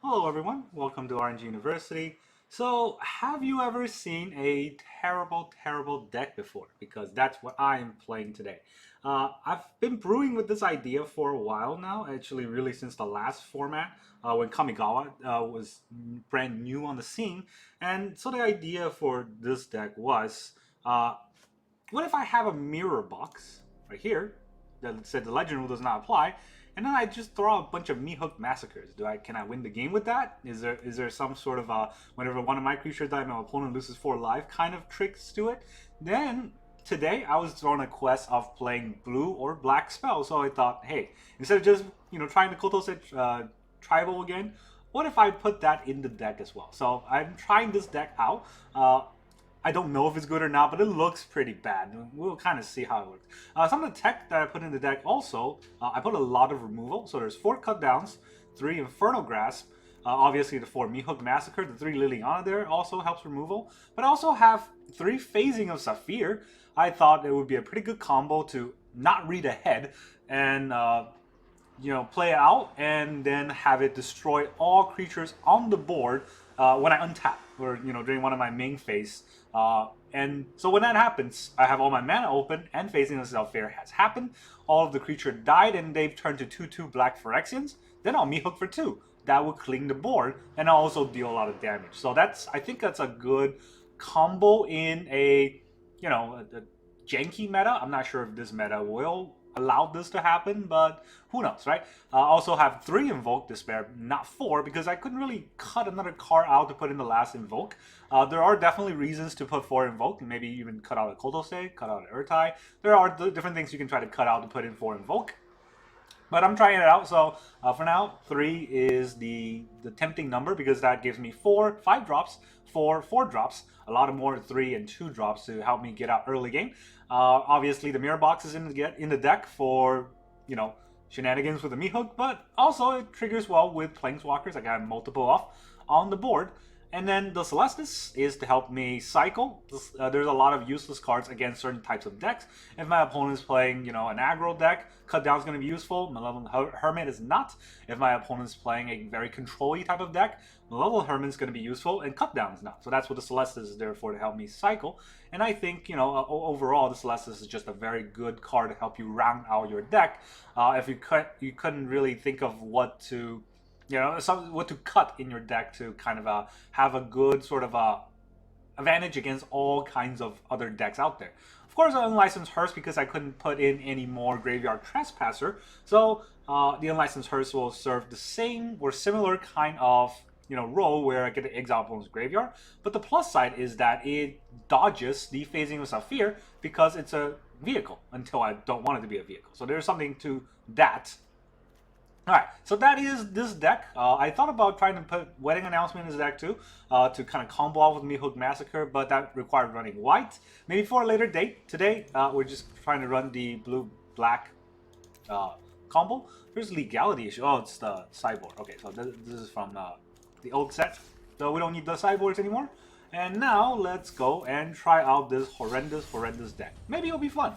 Hello everyone, welcome to RNG University. So, have you ever seen a terrible deck before? Because that's what I am playing today. I've been brewing with this idea for a while now, actually really since the last format, when Kamigawa was brand new on the scene. And so the idea for this deck was, uh, what if I have a mirror box right here that said the legend rule does not apply, and then I just throw a bunch of Meathook massacres? Can I win the game with that? Is there some sort of whenever one of my creatures die, my opponent loses 4 life kind of tricks to it? Then today I was on a quest of playing blue or black spell, so I thought, hey, instead of just trying to Koto set tribal again, what if I put that in the deck as well? So I'm trying this deck out. I don't know if it's good or not, but it looks pretty bad. We'll kind of see how it works. Some of the tech that I put in the deck also, I put a lot of removal. So there's 4 cut downs, 3 Infernal Grasp, obviously the 4 Meathook Massacre, the 3 Liliana there also helps removal. But I also have 3 Phasing of Saphir. I thought it would be a pretty good combo to not read ahead and play it out and then have it destroy all creatures on the board when I untap or during one of my main phase. And so when that happens, I have all my mana open and Phasing of Saphir has happened. All of the creature died and they've turned to 2/2 black Phyrexians. Then I'll Meathook for 2. That will clean the board and I'll also deal a lot of damage. So I think that's a good combo in a janky meta. I'm not sure if this meta will allow this to happen, but who knows, right? I also have 3 Invoke Despair, not 4, because I couldn't really cut another card out to put in the last Invoke. There are definitely reasons to put 4 Invoke, and maybe even cut out a Kodose, cut out an Urtai. There are different things you can try to cut out to put in 4 Invoke. But I'm trying it out, so for now, 3 is the tempting number because that gives me 5 drops, 4 drops, a lot of more 3 and 2 drops to help me get out early game. Obviously, the mirror box is in the deck for shenanigans with the Meathook, but also it triggers well with Planeswalkers. I got multiple off on the board. And then the Celestis is to help me cycle. There's a lot of useless cards against certain types of decks. If my opponent is playing, an aggro deck, Cut Down is going to be useful. Malevolent Hermit is not. If my opponent is playing a very control-y type of deck, Malevolent Hermit is going to be useful, and Cut Down is not. So that's what the Celestis is there for, to help me cycle. And I think, overall, the Celestis is just a very good card to help you round out your deck. If you couldn't really think of what to what to cut in your deck to kind of have a good sort of advantage against all kinds of other decks out there. Of course, I unlicensed Hearse because I couldn't put in any more Graveyard Trespasser, so the unlicensed Hearse will serve the same or similar kind of role where I get to exile opponent's graveyard. But the plus side is that it dodges the Phasing of Saphir because it's a vehicle until I don't want it to be a vehicle. So there's something to that. Alright, so that is this deck. I thought about trying to put Wedding Announcement in this deck too, to kind of combo off with Meathook Massacre, but that required running white. Maybe for a later date. Today, we're just trying to run the blue-black combo. There's legality issue. Oh, it's the sideboard. Okay, so this is from the old set. So we don't need the sideboards anymore. And now, let's go and try out this horrendous deck. Maybe it'll be fun.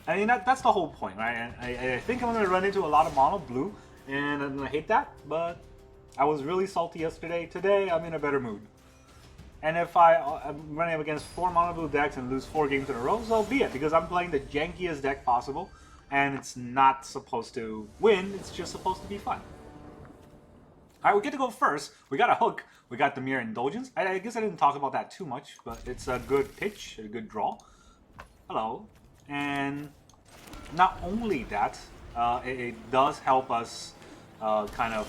I mean, that's the whole point, right? And I think I'm going to run into a lot of mono blue. And I'm gonna hate that, but I was really salty yesterday. Today, I'm in a better mood. And if I'm running up against 4 mono blue decks and lose 4 games in a row, so be it, because I'm playing the jankiest deck possible, and it's not supposed to win, it's just supposed to be fun. Alright, we get to go first. We got a hook. We got the Mere Indulgence. I guess I didn't talk about that too much, but it's a good pitch, a good draw. Hello. And not only that, it does help us kind of,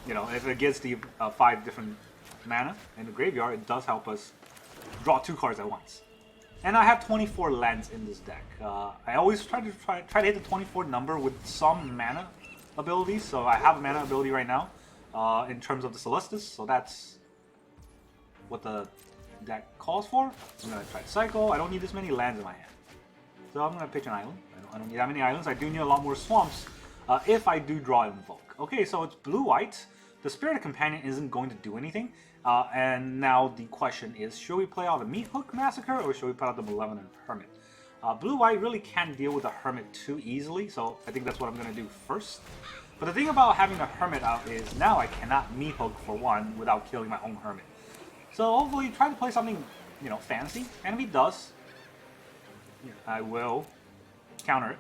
if it gets the 5 different mana in the graveyard, it does help us draw 2 cards at once. And I have 24 lands in this deck. I always try to hit the 24 number with some mana abilities. So I have a mana ability right now in terms of the Celestis. So that's what the deck calls for. I'm going to try to cycle. I don't need this many lands in my hand. So I'm going to pitch an island. I don't need that many islands. I do need a lot more swamps if I do draw Invoke. Okay, so it's blue-white. The Spirited Companion isn't going to do anything. And now the question is, should we play out the Meathook Massacre or should we put out the Malevolent Hermit? Blue-white really can't deal with the Hermit too easily, so I think that's what I'm going to do first. But the thing about having a Hermit out is now I cannot Meathook for one without killing my own Hermit. So hopefully try to play something, you know, fancy. And if he does, I will counter it.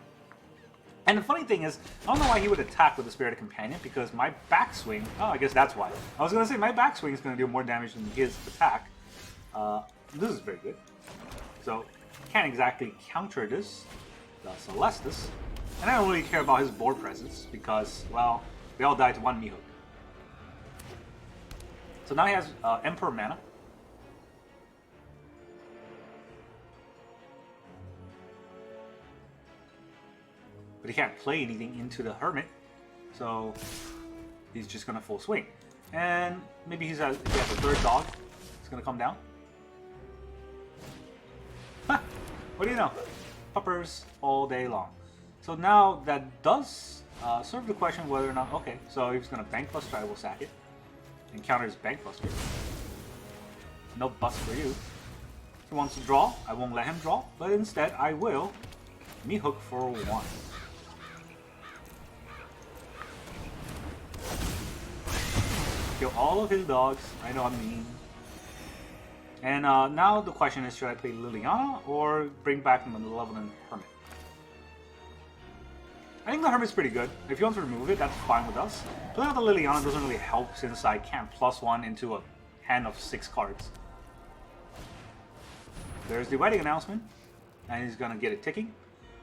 And the funny thing is, I don't know why he would attack with the Spirited Companion, because my backswing... Oh, I guess that's why. I was going to say, my backswing is going to do more damage than his attack. This is very good. So, can't exactly counter this, the Celestus. And I don't really care about his board presence, because, well, we all died to one Meathooks. So now he has Emperor mana. But he can't play anything into the Hermit, so he's just gonna full swing. And maybe he has a third dog. It's gonna come down. Huh, what do you know? Puppers all day long. So now that does serve the question whether or not... Okay, so he's gonna Bank Buster, I will sack it. And counter his Bank Buster. No bust for you. If he wants to draw, I won't let him draw, but instead I will Meathook for one. Kill all of his dogs. I know I'm mean. And now the question is, should I play Liliana or bring back the Malevolent Hermit? I think the Hermit's pretty good. If you want to remove it, that's fine with us. But now the Liliana doesn't really help since I can't +1 into a hand of 6 cards. There's the wedding announcement, and he's gonna get it ticking.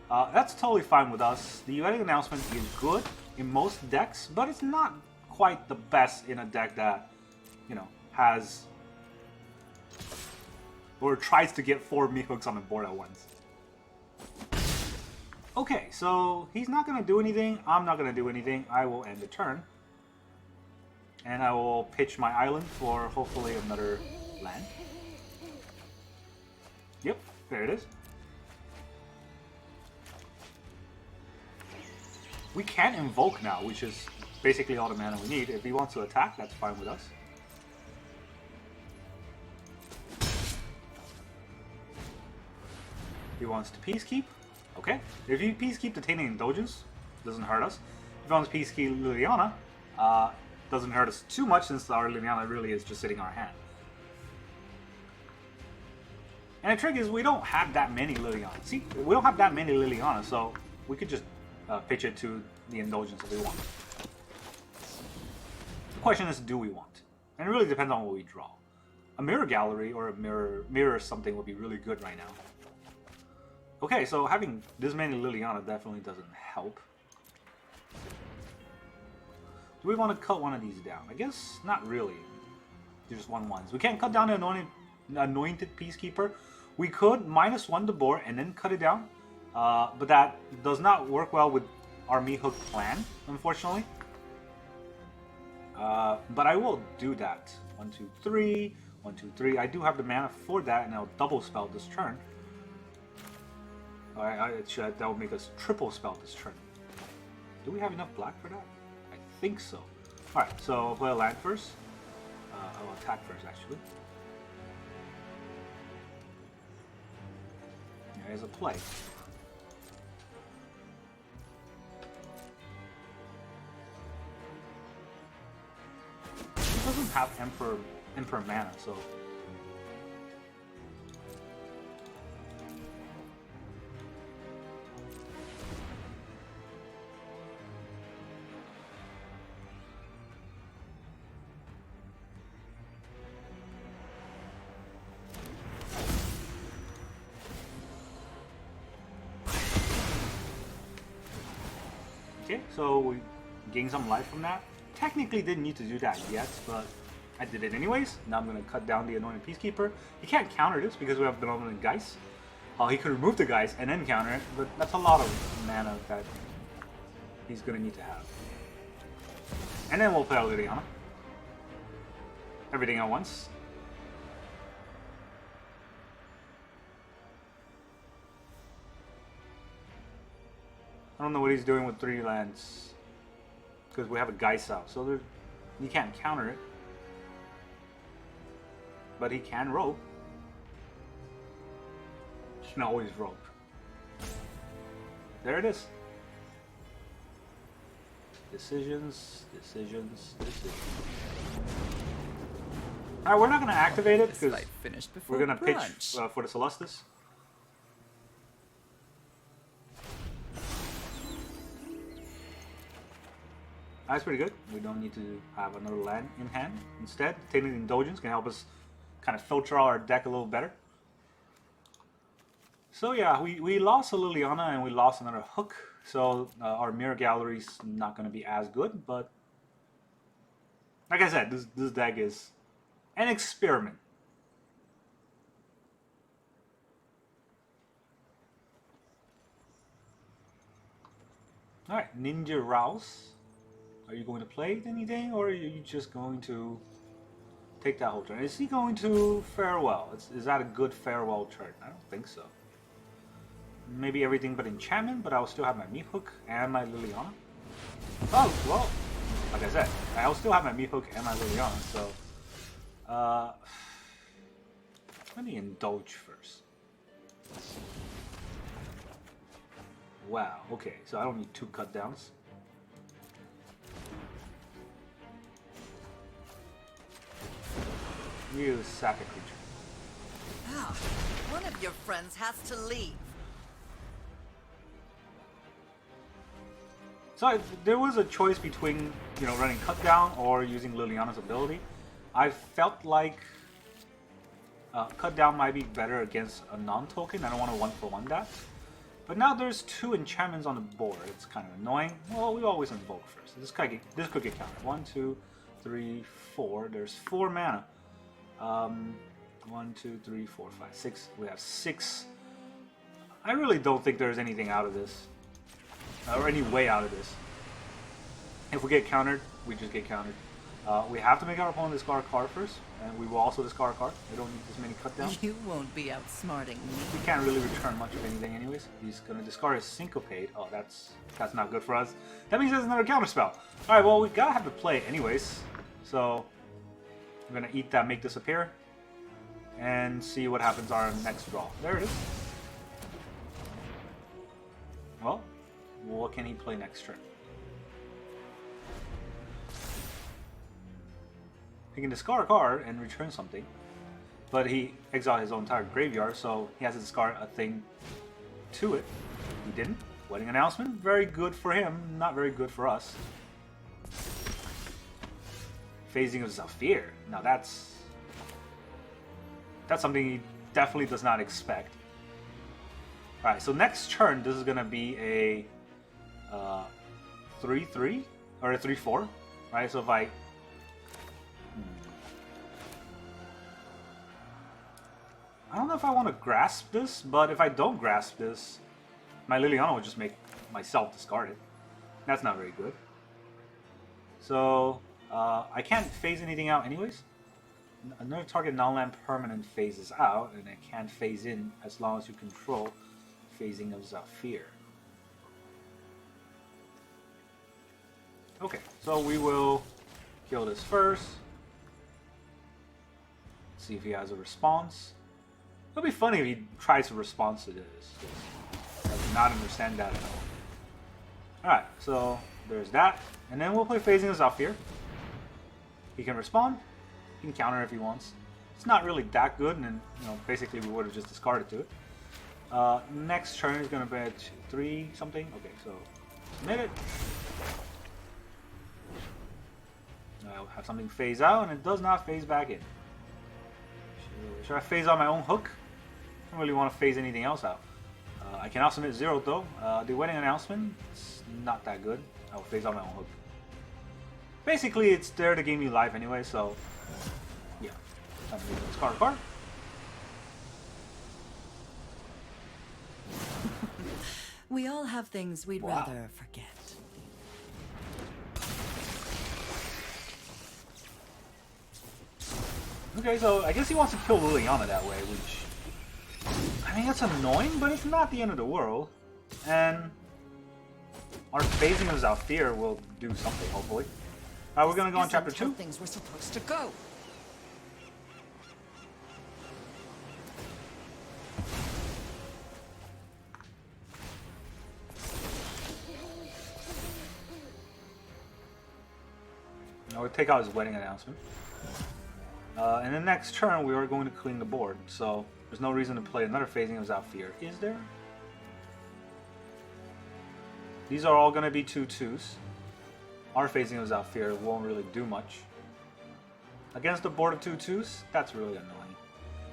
That's totally fine with us. The wedding announcement is good in most decks, but it's not quite the best in a deck that, you know, has or tries to get 4 Meathooks on the board at once. Okay, so he's not going to do anything. I'm not going to do anything. I will end the turn. And I will pitch my island for hopefully another land. Yep, there it is. We can invoke now, which is basically all the mana we need. If he wants to attack, that's fine with us. He wants to Peacekeep. Okay. If you Peacekeep the Tainted Indulgence, doesn't hurt us. If he wants to Peacekeep Liliana, doesn't hurt us too much since our Liliana really is just sitting in our hand. And the trick is we don't have that many Lilianas. See, we don't have that many Lilianas, so we could just pitch it to the Indulgence if we want. The question is, do we want? And it really depends on what we draw. A Mirror Gallery or a mirror something would be really good right now. Okay, so having this many Liliana definitely doesn't help. Do we want to cut one of these down? I guess not really. They're just 1/1s. We can't cut down the anointed Peacekeeper. We could -1 the board and then cut it down. But that does not work well with our Meathook plan, unfortunately. But I will do that. 1, 2, 3. 1, 2, 3. I do have the mana for that, and I'll double spell this turn. That will make us triple spell this turn. Do we have enough black for that? I think so. Alright, so I'll play a land first. I'll attack first, actually. There's a play. He doesn't have Emperor mana, so... Okay, so we gain some life from that. Technically didn't need to do that yet, but I did it anyways. Now I'm going to cut down the Anointed Peacekeeper. He can't counter this because we have Benevolent Geist. He could remove the Geist and then counter it, but that's a lot of mana that he's going to need to have. And then we'll play Liliana. Everything at once. I don't know what he's doing with 3 lands. Because we have a Geist out. So you can't counter it. But he can rope. He can always rope. There it is. Decisions. Alright, we're not going to activate it because we're going to pitch for the Celestis. That's pretty good. We don't need to have another land in hand. Instead, Tainted Indulgence can help us kind of filter out our deck a little better. So yeah, we lost a Liliana and we lost another hook. So our Mirror Gallery's not going to be as good, but like I said, this deck is an experiment. Alright, Ninja Rouse. Are you going to play anything, or are you just going to take that whole turn? Is he going to farewell? Is that a good farewell turn? I don't think so. Maybe everything but enchantment, but I'll still have my Meathook and my Liliana. Oh, well, like I said, I'll still have my Meathook and my Liliana, so... let me indulge first. Wow, okay, so I don't need 2 cut downs. You sack a creature. Ah, one of your friends has to leave. So there was a choice between, you know, running cut down or using Liliana's ability. I felt like cut down might be better against a non-token. I don't want to 1-for-1 that. But now there's 2 enchantments on the board. It's kind of annoying. Well, we always invoke first. This could get countered. 1, 2, 3, 4. There's 4 mana. 1, 2, 3, 4, 5, 6. We have 6. I really don't think there's anything out of this. Or any way out of this. If we get countered, we just get countered. We have to make our opponent discard a card first, and we will also discard a card. We don't need this many cut downs. You won't be outsmarting me. We can't really return much of anything anyways. He's gonna discard his Syncopate. Oh, that's not good for us. That means there's another counter spell. Alright, well, we gotta have to play anyways. So I'm gonna eat that, make disappear, and see what happens on our next draw. There it is. Well, what can he play next turn? He can discard a card and return something, but he exiled his own entire graveyard, so he has to discard a thing to it. He didn't. Wedding Announcement, very good for him, not very good for us. Phasing of Zafir. Now that's something he definitely does not expect. Alright, so next turn, this is going to be a 3-3 or a 3-4, right? So if I don't know if I want to grasp this, but if I don't grasp this, my Liliana will just make myself discard it. That's not very good. So I can't phase anything out anyways. Another target non-land permanent phases out, and it can't phase in as long as you control phasing of Zafir. Okay, so we will kill this first. See if he has a response. It'll be funny if he tries to respond to this. I do not understand that at all. Alright, so there's that. And then we'll play Phasing of Zafir. He can respond. He can counter if he wants. It's not really that good, and then, you know, basically we would have just discarded to it. Next turn is going to be at 3 something. Okay, so submit it. I'll have something phase out, and it does not phase back in. Should I phase out my own hook? I don't really want to phase anything else out. I can now submit 0 though. The Wedding Announcement, it's not that good. I will phase out my own hook. Basically, it's there to gain me life anyway, so yeah. Time to discard a card. We all have things we'd rather forget. Okay, so I guess he wants to kill Liliana that way, which... I mean, it's annoying, but it's not the end of the world. And our phasing of Zafir will do something, hopefully. Alright, we're gonna go on chapter 2. Things were supposed to go. I'll take out his wedding announcement. And the next turn, we are going to clean the board. So there's no reason to play another phasing of Zalfir, is there? These are all going to be 2/2s. Our phasing of Zalfir won't really do much. Against a board of 2/2s, that's really annoying.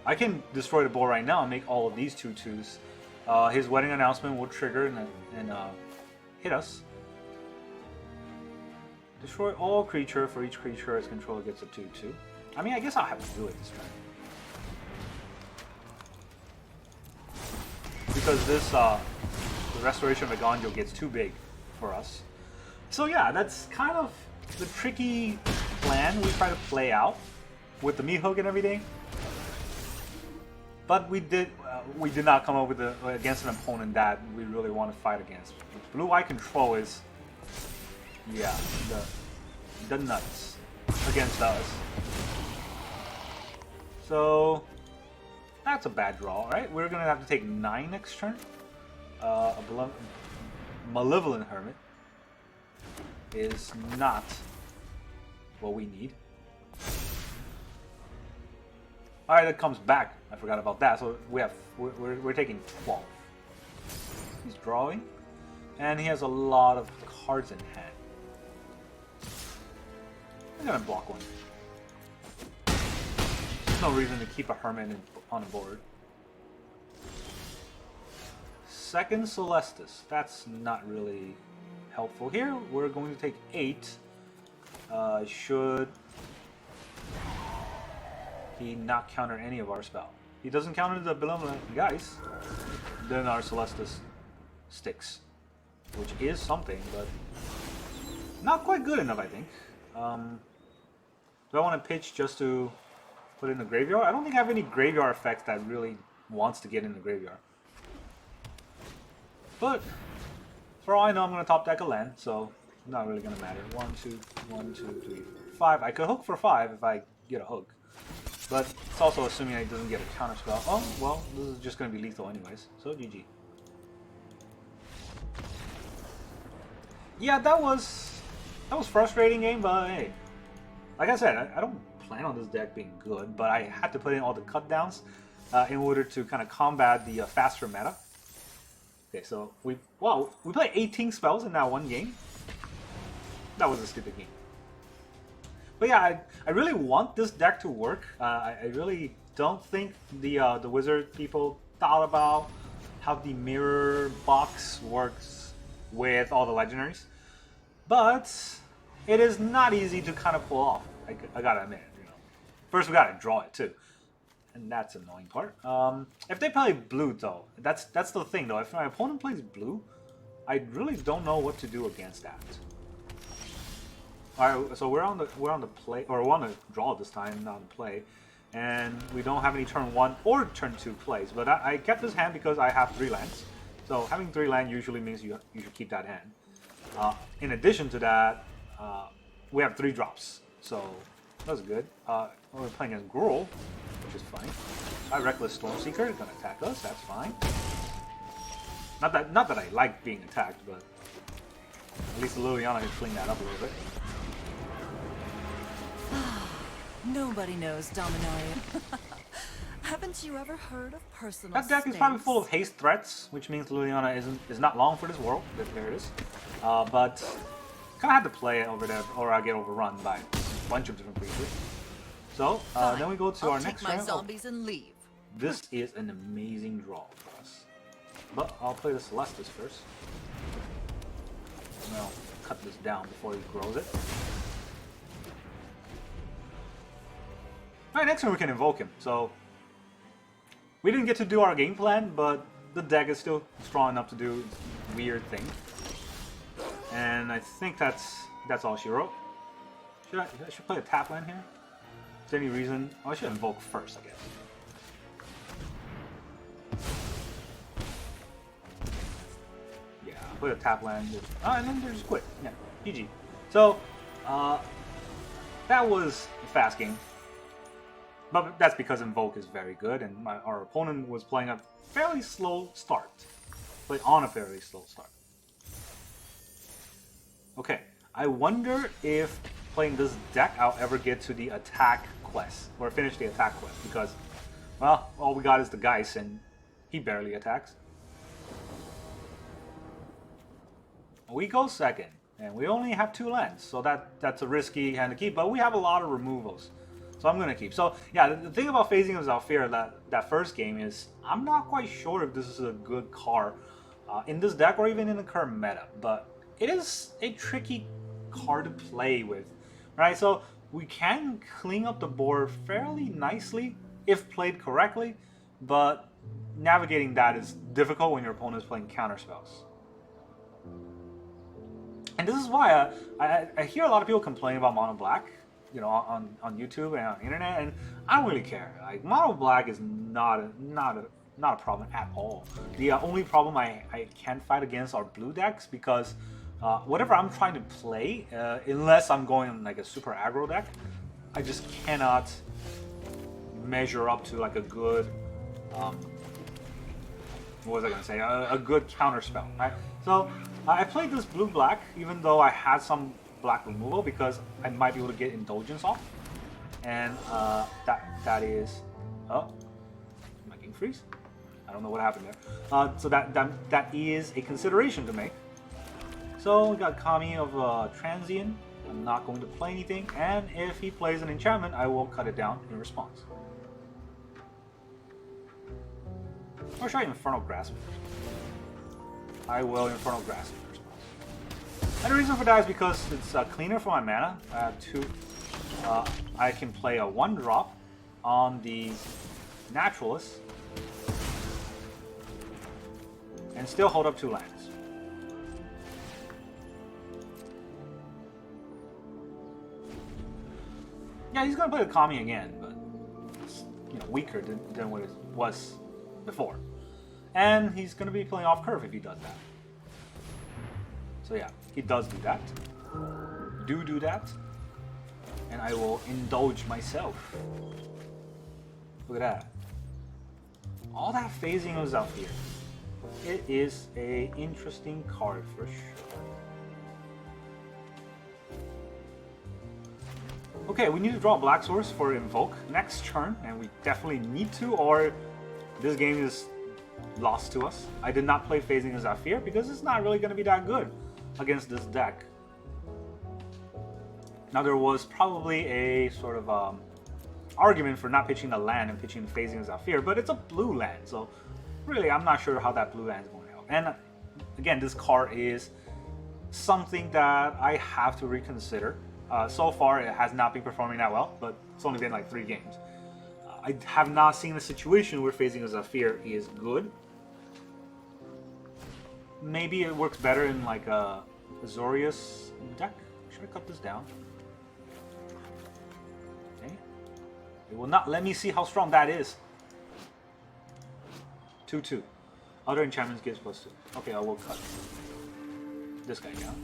I can destroy the board right now and make all of these 2/2s. His wedding announcement will trigger and hit us. Destroy all creature for each creature its controller gets a 2/2. I mean, I guess I'll have to do it this turn. Because this, the Restoration of Agonjo gets too big for us. So yeah, that's kind of the tricky plan we try to play out with the Meathook and everything. But we did not come up with against an opponent that we really want to fight against. The blue eye control is, yeah, the nuts against us. So that's a bad draw, right? We're gonna have to take 9 next turn. A Malevolent Hermit is not what we need. Alright, that comes back. I forgot about that. So we're taking 12. He's drawing, and he has a lot of cards in hand. I'm gonna block one. There's no reason to keep a Hermit on the board. Second Celestis. That's not really helpful here. We're going to take 8. Should he not counter any of our spell? He doesn't counter the Benevolent Guys. Then our Celestis sticks, which is something, but not quite good enough, I think. Do I want to pitch just to put in the graveyard? I don't think I have any graveyard effects that really wants to get in the graveyard. But for all I know, I'm going to top deck a land, so not really going to matter. 1, 2, 1, 2, 3, 5. I could hook for 5 if I get a hook. But it's also assuming he doesn't get a counter spell. Oh, well, this is just going to be lethal anyways. So, GG. Yeah, that was frustrating game, but hey. Like I said, I don't plan on this deck being good, but I had to put in all the cut downs in order to kind of combat the faster meta. Okay, so we played 18 spells in that one game. That was a stupid game. But yeah, I really want this deck to work. I really don't think the Wizard people thought about how the mirror box works with all the legendaries. But it is not easy to kind of pull off. I gotta admit, you know. First we gotta draw it too, and that's the annoying part. If they play blue though, that's the thing though. If my opponent plays blue, I really don't know what to do against that. All right, so we're on the play, or we're on the draw this time, not on the play, and we don't have any turn 1 or turn 2 plays. But I kept this hand because I have 3 lands. So having 3 land usually means you should keep that hand. In addition to that, we have 3 drops, so that's good. We're playing as Gruul, which is fine. My Reckless Stormseeker is gonna attack us. That's fine. Not that I like being attacked, but at least Liliana can clean that up a little bit. Nobody knows Dominaria. Haven't you ever heard of personal That deck is probably full of haste threats, which means Liliana is not long for this world. There it is. But kind of had to play it over there, or I get overrun by a bunch of different creatures. So then we go to our next round. Zombies and leave. This is an amazing draw for us. But I'll play the Celestis first. And I'll cut this down before he grows it. Alright, next turn we can invoke him. So we didn't get to do our game plan, but the deck is still strong enough to do weird things. And I think that's all she wrote. I should play a tap land here? Is there any reason? Oh, I should invoke first, I guess. Yeah, I'll play a tap land. And then they just quit. Yeah, GG. So, that was a fast game. But that's because Invoke is very good, and our opponent was playing a fairly slow start. Played on a fairly slow start. Okay, I wonder if playing this deck I'll ever get to the attack quest, or finish the attack quest, because, well, all we got is the Geist, and he barely attacks. We go second, and we only have 2 lands, so that's a risky hand to keep, but we have a lot of removals, so I'm going to keep. So, yeah, the thing about Phasing of Zhalfir, that first game, is I'm not quite sure if this is a good card in this deck or even in the current meta, but it is a tricky card to play with, right? So we can clean up the board fairly nicely if played correctly, but navigating that is difficult when your opponent is playing counterspells. And this is why I hear a lot of people complain about mono black, you know, on YouTube and on the internet, and I don't really care. Like, mono black is not a problem at all. The only problem I can fight against are blue decks, because whatever I'm trying to play, unless I'm going like a super aggro deck, I just cannot measure up to like a good, what was I gonna say? A good counter spell, right? So I played this blue-black, even though I had some black removal, because I might be able to get Indulgence off, and that is, oh, my game freeze. I don't know what happened there. So that is a consideration to make. So we got Kami of Transient. I'm not going to play anything, and if he plays an enchantment, I will cut it down in response. Or should I Infernal Grasp? I will Infernal Grasp in response. And the reason for that is because it's cleaner for my mana. I have 2. I can play a 1-drop on the Naturalist and still hold up 2 lands. Yeah, he's gonna play the Kami again, but it's, you know, weaker than what it was before. And he's gonna be playing off curve if he does that. So yeah, he does do that. Do that. And I will indulge myself. Look at that. All that Phasing of Zhalfir. It is a interesting card for sure. Okay, we need to draw a black source for Invoke next turn, and we definitely need to, or this game is lost to us. I did not play Phasing of Zhalfir because it's not really going to be that good against this deck. Now, there was probably a sort of argument for not pitching the land and pitching Phasing of Zhalfir, but it's a blue land, so really I'm not sure how that blue land is going to help. And again, this card is something that I have to reconsider. So far, it has not been performing that well, but it's only been like 3 games. I have not seen a situation where Phasing of Zhalfir is good. Maybe it works better in like a Azorius deck. Should I cut this down? Okay. It will not let me see how strong that is. 2/2. Other enchantments gives +2. Okay, I will cut this guy down.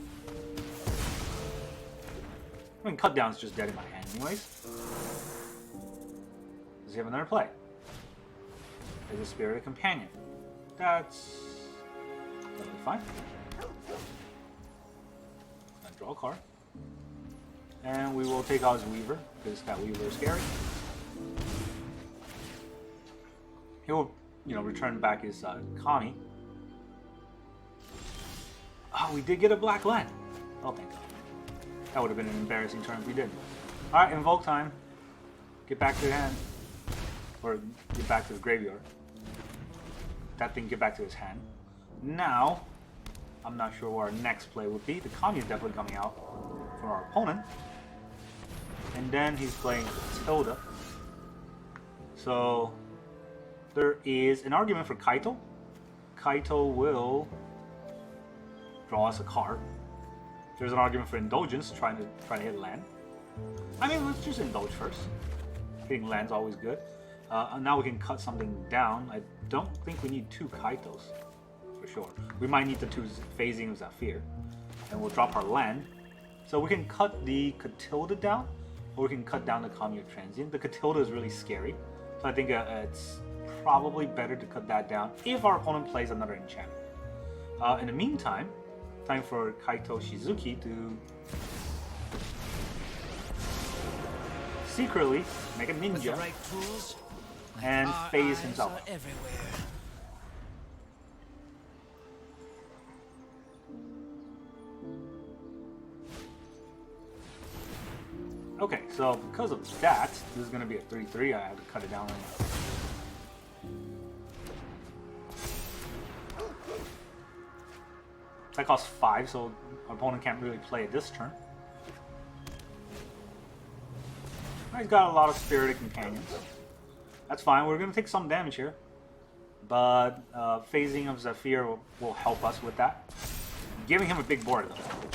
I mean, cut down is just dead in my hand anyways. Does he have another play? There's a Spirited Companion. That's totally fine. Gonna draw a card. And we will take out his Weaver, because that Weaver is scary. He will, you know, return back his Kami. Oh, we did get a black land. Oh, thank God. That would have been an embarrassing turn if we didn't. Alright, Invoke time. Get back to your hand. Or get back to the graveyard. That thing get back to his hand. Now, I'm not sure what our next play would be. The Kami is definitely coming out for our opponent. And then he's playing Tilda. So, there is an argument for Kaito. Kaito will draw us a card. There's an argument for Indulgence, trying to hit land. I mean, let's just indulge first. Hitting land's always good. Now we can cut something down. I don't think we need 2 Kaitos, for sure. We might need the 2 Phasing of Zhalfir. And we'll drop our land. So we can cut the Catilda down, or we can cut down the Kami of Transient. The Catilda is really scary, so I think it's probably better to cut that down if our opponent plays another enchantment. In the meantime, time for Kaito Shizuki to secretly make a With the ninja right tools, and our phase eyes himself are out. everywhere. Okay, so because of that, this is going to be a 3-3. I had to cut it down right now. That costs 5, so our opponent can't really play it this turn. He's got a lot of Spirited Companions. That's fine. We're going to take some damage here. But phasing of Zephyr will help us with that. Giving him a big board, though.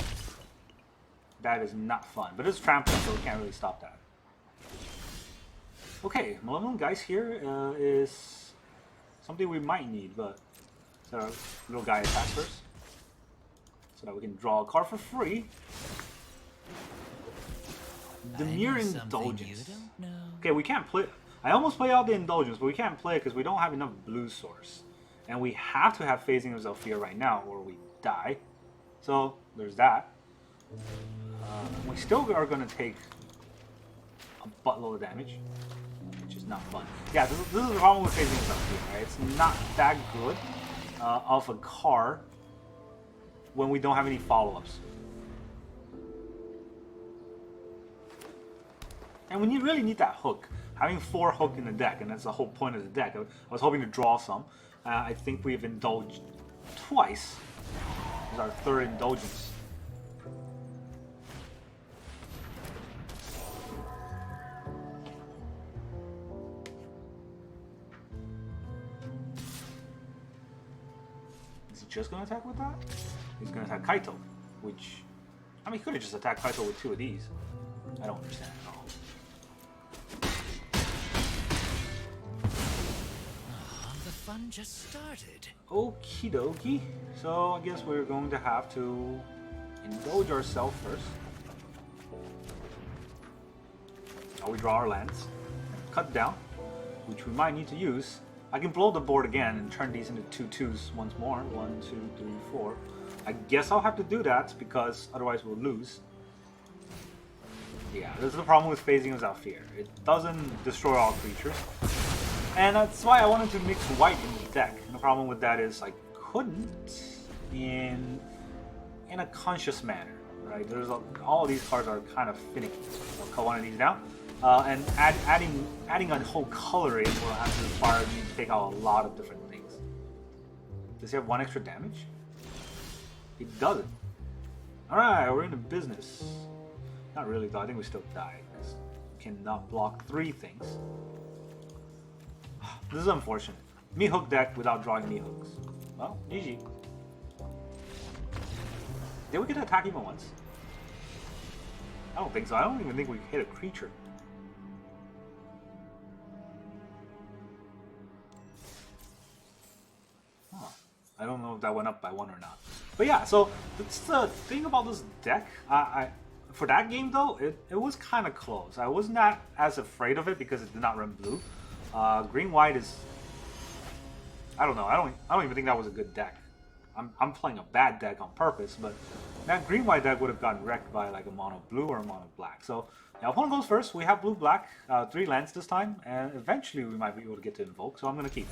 That is not fun. But it's trampling, so we can't really stop that. Okay, Malevolent Geist here is something we might need, but so little guy attacks first. So that we can draw a card for free. The Mere Indulgence. Okay, we can't play. I almost play out the Indulgence, but we can't play it because we don't have enough blue source. And we have to have phasing of Zephyr right now, or we die. So there's that. We still are going to take a buttload of damage, which is not fun. Yeah, this is the problem with phasing of Zephyr, right? It's not that good of a card when we don't have any follow-ups. And when you really need that hook, having 4 hook in the deck, and that's the whole point of the deck. I was hoping to draw some. I think we've indulged twice. This is our 3rd indulgence. Is he just going to attack with that? He's going to attack Kaito, which... I mean, he could have just attacked Kaito with 2 of these. I don't understand at all. The fun just started. Okie dokie. So I guess we're going to have to indulge ourselves first. Now we draw our lands. Cut down, which we might need to use. I can blow the board again and turn these into 2/2s once more. 1, 2, 3, 4. I guess I'll have to do that because otherwise we'll lose. Yeah, this is the problem with phasing of Zephyr. It doesn't destroy all creatures. And that's why I wanted to mix white in the deck. And the problem with that is I couldn't in a conscious manner, right? There's all of these cards are kind of finicky. So I'll cut one of these down. And adding a whole coloring will have to require me to take out a lot of different things. Does he have 1 extra damage? He doesn't. Alright, we're in the business. Not really though, I think we still die because we cannot block 3 things. This is unfortunate. Meathook Deck without drawing Meathooks. Well, GG. Did we get to attack even once? I don't think so. I don't even think we hit a creature. Huh. I don't know if that went up by 1 or not. But yeah, so that's the thing about this deck. For that game though, it was kind of close. I was not as afraid of it because it did not run blue. Green-white is... I don't know. I don't even think that was a good deck. I'm playing a bad deck on purpose, but that green-white deck would have gotten wrecked by like a mono blue or a mono black. So the opponent goes first. We have blue-black, 3 lands this time, and eventually we might be able to get to invoke. So I'm gonna keep.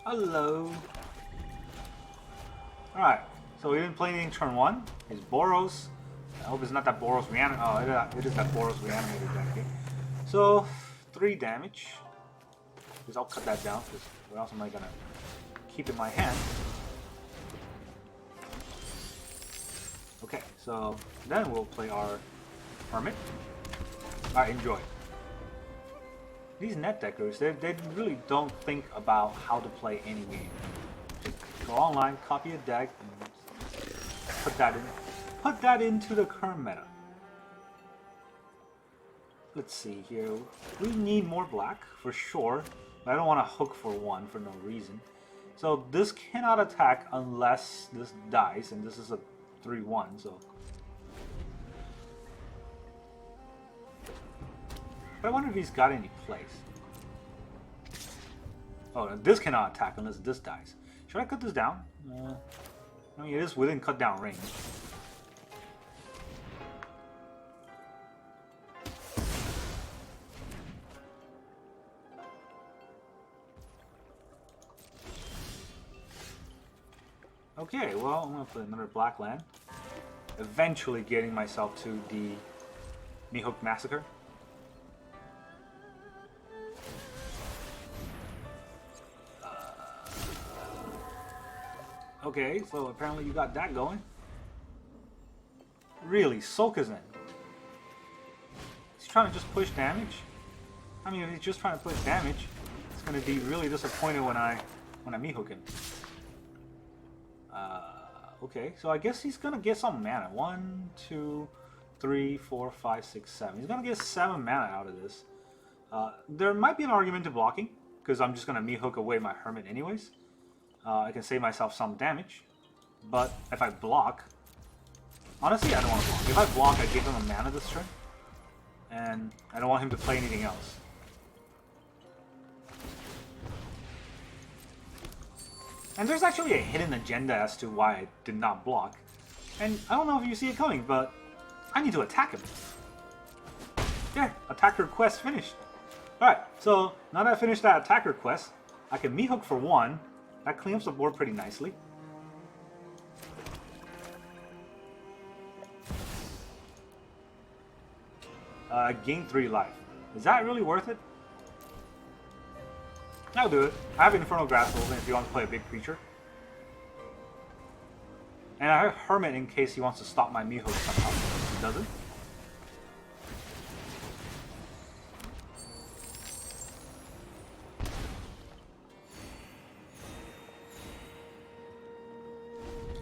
Hello. All right. So we didn't play anything turn 1. It's Boros. I hope it's not that Boros reanimated. Oh, it is that Boros reanimated deck here. So 3 damage. Because I'll cut that down, because what else am I gonna keep in my hand? Okay, so then we'll play our Hermit. Alright, enjoy. These net deckers, they really don't think about how to play any game. Just go online, copy a deck, and put that into the current meta. Let's see here. We need more black for sure. But I don't want to hook for 1 for no reason. So this cannot attack unless this dies, and this is a 3/1. So, but I wonder if he's got any plays. Oh, this cannot attack unless this dies. Should I cut this down? I mean, it is within cut down range. Okay, well, I'm gonna play another black land. Eventually getting myself to the Meathook Massacre. Okay, so apparently you got that going. Really, Soak is in. He's trying to just push damage. I mean, if he's just trying to push damage, it's gonna be really disappointed when I Meathook him. Okay, so I guess he's gonna get some mana. 1, 2, 3, 4, 5, 6, 7. He's gonna get 7 mana out of this. There might be an argument to blocking, because I'm just gonna Meathook away my Hermit anyways. I can save myself some damage. But if I block, honestly, I don't want to block. If I block, I give him a mana this turn, and I don't want him to play anything else. And there's actually a hidden agenda as to why I did not block. And I don't know if you see it coming, but I need to attack him. There, attacker quest finished. Alright, so now that I finished that attacker quest, I can Meathook for 1. That cleans up the board pretty nicely. Gain 3 life. Is that really worth it? I'll do it. I have Infernal Grasshole if you want to play a big creature. And I have Hermit in case he wants to stop my Meathook somehow. He doesn't.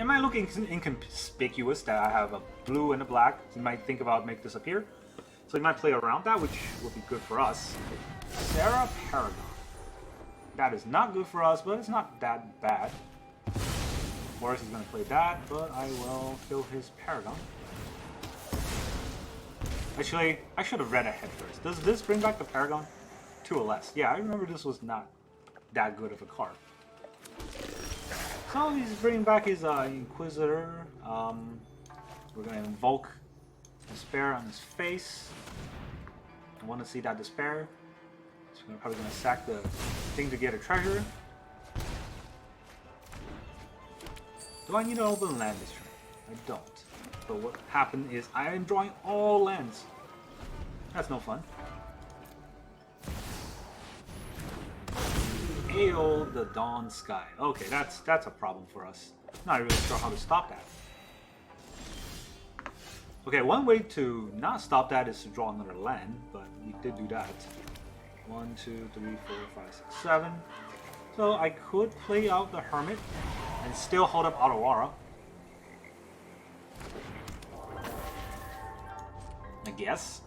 It might look inconspicuous that I have a blue and a black. You might think about make this appear. So you might play around that, which would be good for us. Sarah Paragon. That is not good for us, but it's not that bad. Of course, he's going to play that, but I will kill his Paragon. Actually, I should have read ahead first. Does this bring back the Paragon? 2 or less. Yeah, I remember this was not that good of a card. So he's bringing back his Inquisitor. We're going to invoke Despair on his face. I want to see that Despair. So we're probably going to sack the thing to get a treasure. Do I need to open land this turn? I don't. But what happened is I am drawing all lands. That's no fun. Aeol the Dawn Sky. Okay, that's a problem for us. Not really sure how to stop that. Okay, one way to not stop that is to draw another land, but we did do that. 1, 2, 3, 4, 5, 6, 7. So I could play out the Hermit and still hold up Otawara. I guess.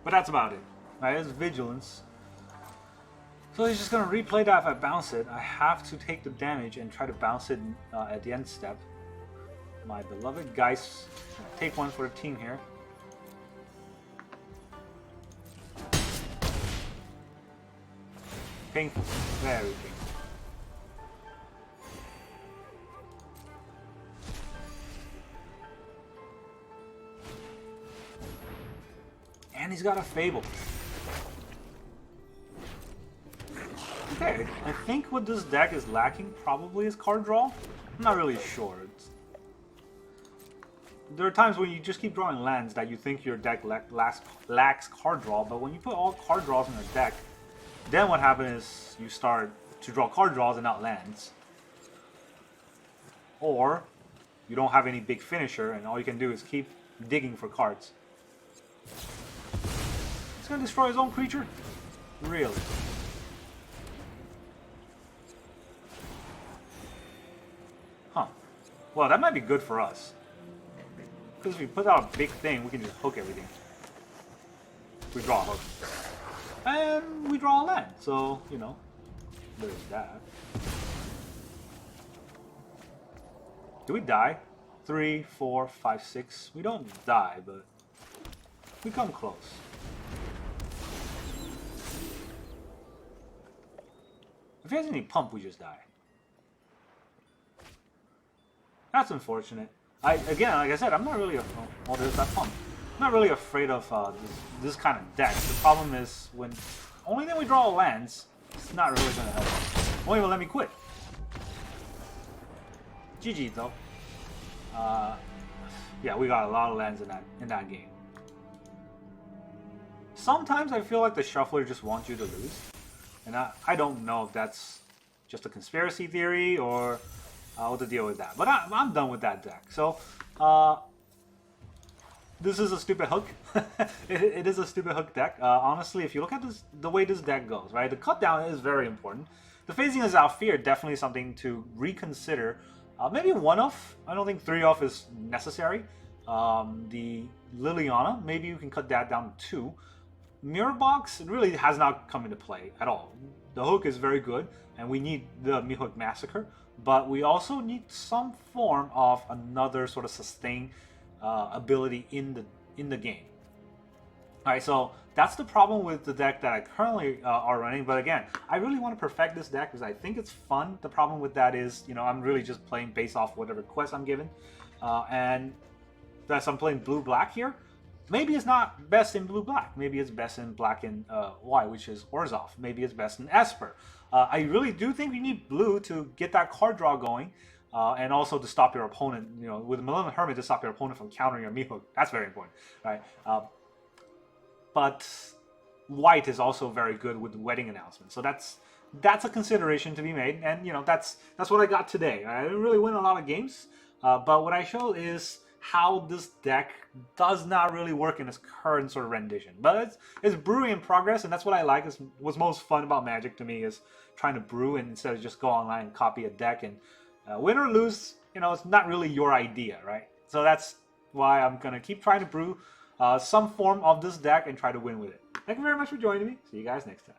But that's about it. Right, it's Vigilance. So he's just gonna replay that if I bounce it. I have to take the damage and try to bounce it at the end step. My beloved Geist. Take 1 for the team here. Painful. Very painful. And he's got a Fable. Okay, I think what this deck is lacking probably is card draw. I'm not really sure. There are times when you just keep drawing lands that you think your deck lacks card draw, but when you put all card draws in your deck, then what happens is you start to draw card draws and not lands. Or you don't have any big finisher and all you can do is keep digging for cards. He's gonna destroy his own creature? Really? Huh. Well, that might be good for us. Because if we put out a big thing, we can just hook everything. We draw a hook. And we draw a land, so, you know, there's that. Do we die? 3, 4, 5, 6. We don't die, but we come close. If he has any pump, we just die. That's unfortunate. Again, like I said, I'm not really afraid. Oh, there's that pump. I'm not really afraid of this kind of deck. The problem is when only then we draw lands, it's not really going to help us. Won't even let me quit. GG though. Yeah, we got a lot of lands in that game. Sometimes I feel like the shuffler just wants you to lose, and I don't know if that's just a conspiracy theory or what to deal with that. But I'm done with that deck. So this is a stupid hook. it is a stupid hook deck. Honestly, if you look at the way this deck goes, right, the cut down is very important. The phasing is out fear, definitely something to reconsider. Maybe 1-off. I don't think 3-off is necessary. The Liliana, maybe you can cut that down to 2. Mirror Box really has not come into play at all. The hook is very good, and we need the Meathook Massacre, but we also need some form of another sort of sustain ability in the game. Alright, so that's the problem with the deck that I currently are running, but again, I really want to perfect this deck because I think it's fun. The problem with that is, you know, I'm really just playing based off whatever quest I'm given, and as I'm playing blue-black here, maybe it's not best in blue-black. Maybe it's best in black and white, which is Orzhov. Maybe it's best in Esper. I really do think we need blue to get that card draw going, and also to stop your opponent, you know, with Malevolent Hermit to stop your opponent from countering your Meathook. That's very important, right? But white is also very good with wedding announcements. So that's a consideration to be made, and you know that's what I got today. I didn't really win a lot of games, but what I showed is how this deck does not really work in its current sort of rendition. But it's brewing in progress, and that's what I like. What's most fun about Magic to me is trying to brew and instead of just go online and copy a deck and win or lose. You know, it's not really your idea, right? So that's why I'm gonna keep trying to brew some form of this deck and try to win with it. Thank you very much for joining me. See you guys next time.